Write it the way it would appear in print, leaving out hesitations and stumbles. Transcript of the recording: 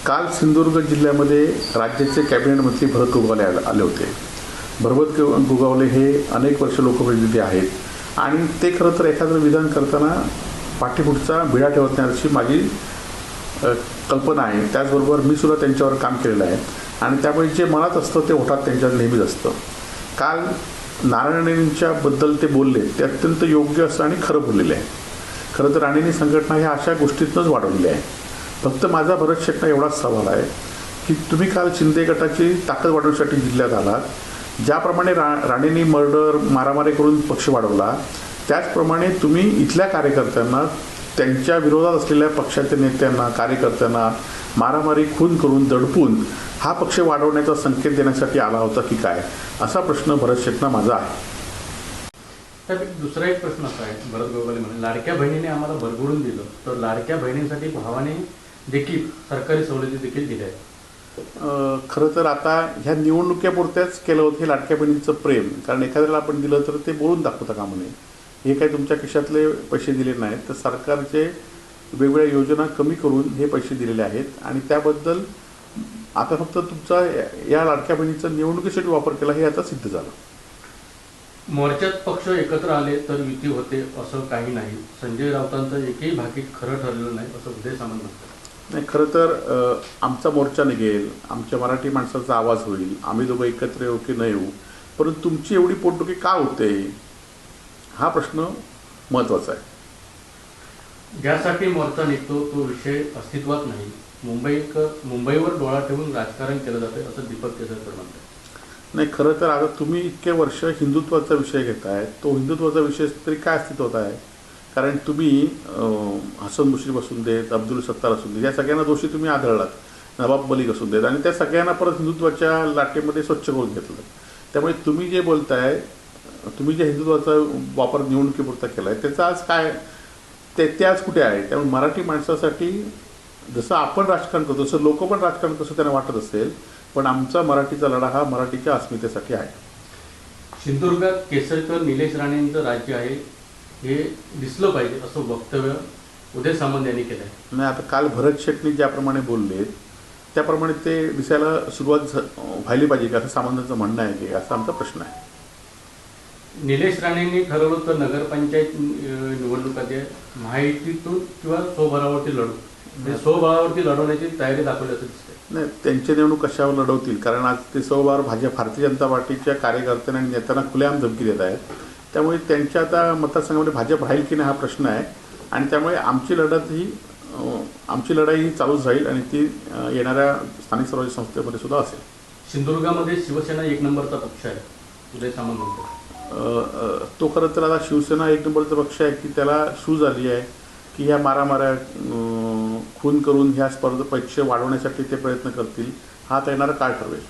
काल सिंधुदुर्ग जिल्ह्यामध्ये राज्याचे कॅबिनेट मंत्री भरत गोगावले आले होते. भरत गोगावले हे अनेक वर्ष लोकप्रतिनिधी आहेत आणि ते खरं तर एखादं विधान करताना पाठीपुढचा बिळा ठेवत नाही अशी माझी कल्पना आहे. त्याचबरोबर मी सुद्धा त्यांच्यावर काम केलेलं आहे आणि त्यामुळे जे मनात असतं ते ओठात त्यांच्यावर नेहमीच असतं. काल नारायण राणेंच्याबद्दल ते बोलले ते अत्यंत योग्य असं आणि खरं बोललेलं आहे. खरं तर राणेंनी संघटना ह्या अशा गोष्टीतूनच वाढवलेली आहे. फक्त माझा भरत शेटना एवढाच सवाल आहे की तुम्ही काल शिंदे गटाची ताकद वाढवण्यासाठी जिल्ह्यात आलात. ज्याप्रमाणे राणेंनी मर्डर मारामारी करून पक्ष वाढवला त्याचप्रमाणे तुम्ही इथल्या कार्यकर्त्यांना त्यांच्या विरोधात असलेल्या पक्षाच्या नेत्यांना कार्यकर्त्यांना मारामारी खून करून दडपून हा पक्ष वाढवण्याचा संकेत देण्यासाठी आला होता की काय, असा प्रश्न भरत शेटना माझा आहे. तर दुसरा एक प्रश्न असा आहे, भरत गोगावले म्हणे लाडक्या बहिणीने आम्हाला भरभरून दिलं, तर लाडक्या बहिणींसाठी भावाने देखील सरकारी सवलती देखील दिल्या आहेत. खरं तर आता ह्या निवडणुकीपुरत्याच केलं होतं हे लाडक्या बहिणींचं प्रेम. कारण एखाद्याला आपण दिलं तर ते बोलून दाखवता कामा नये. हे काही तुमच्या खिशातले पैसे दिले नाहीत, तर सरकारचे वेगवेगळ्या योजना कमी करून हे पैसे दिलेले आहेत आणि त्याबद्दल आता फक्त तुमचा या लाडक्या बहिणीचा निवडणुकीसाठी वापर केला हे आता सिद्ध झालं. मोर्चात पक्ष एकत्र आले तर युती होते असं काही नाही. संजय राऊतांचं एकही भाकीत खरं ठरलेलं नाही असं उदय सामंत म्हणतात. नाही, खरं तर आमचा मोर्चा निघेल, आमच्या मराठी माणसाचा आवाज होईल, आम्ही दोघं एकत्र येऊ की नाही येऊ, परंतु तुमची एवढी पोटदुखी का होते हा प्रश्न महत्त्वाचा आहे. ज्यासाठी मोर्चा निघतो तो विषय अस्तित्वात नाही. मुंबईवर डोळा ठेवून राजकारण केलं जाते असं दीपक केसरकर म्हणतात. नाही, खरं तर आता तुम्ही इतके वर्ष हिंदुत्वाचा विषय घेताय, तो हिंदुत्वाचा विषय तरी काय अस्तित्वात आहे. कारण तुम्ही हसन मुश्रीफ असून देत, अब्दुल सत्तार असून देत, या सगळ्यांना दोषी तुम्ही आढळलात, नवाब मलिक असून देत, आणि त्या सगळ्यांना परत हिंदुत्वाच्या लाटेमध्ये स्वच्छ करून घेतलं. त्यामुळे तुम्ही जे बोलताय, तुम्ही जे हिंदुत्वाचा वापर निवडणुकीपुरता केला आहे त्याचा आज काय ते आज कुठे आहे. त्यामुळे मराठी माणसासाठी जसं आपण राजकारण करतो तसं लोक पण राजकारण कसं त्यांना वाटत असेल, पण आमचा मराठीचा लढा हा मराठीच्या अस्मितेसाठी आहे. सिंधुदुर्गात केसरकर निलेश राणेंचं राज्य आहे हे दिसलं पाहिजे असं वक्तव्य उदय सामंत यांनी केलं आहे. नाही, आता काल भरत शेटनी ज्याप्रमाणे बोलले त्याप्रमाणे ते दिसायला सुरुवात व्हायला पाहिजे का असं सामंतांचं म्हणणं आहे की असा आमचा प्रश्न आहे. निलेश राणेंनी ठरवलं तर नगरपंचायत निवडणुकात महायुतीतून किंवा स्वबळावरती लढू, स्वबळावरती लढवण्याची तयारी दाखवली असं दिसते. नाही, त्यांची निवडणूक कशावर लढवतील, कारण आज ते स्वबळावर भारतीय जनता पार्टीच्या कार्यकर्त्यांना आणि नेत्यांना खुलेआम धमकी देत आहेत. त्यामुळे त्यांच्या आता मतदारसंघामध्ये भाजप राहील की नाही हा प्रश्न आहे आणि त्यामुळे आमची लढाई ही चालूच राहील आणि ती येणाऱ्या स्थानिक स्वराज्य संस्थेमध्ये सुद्धा असेल. सिंधुदुर्गामध्ये शिवसेना एक नंबरचा पक्ष आहे उदय सामंत म्हणतो. तो खरं तर आता शिवसेना एक नंबरचा पक्ष आहे की त्याला सूज आली आहे की ह्या मारामाऱ्या खून करून ह्या स्पर्धा पक्ष वाढवण्यासाठी ते प्रयत्न करतील. हा आता येणारा काळ ठरवेल.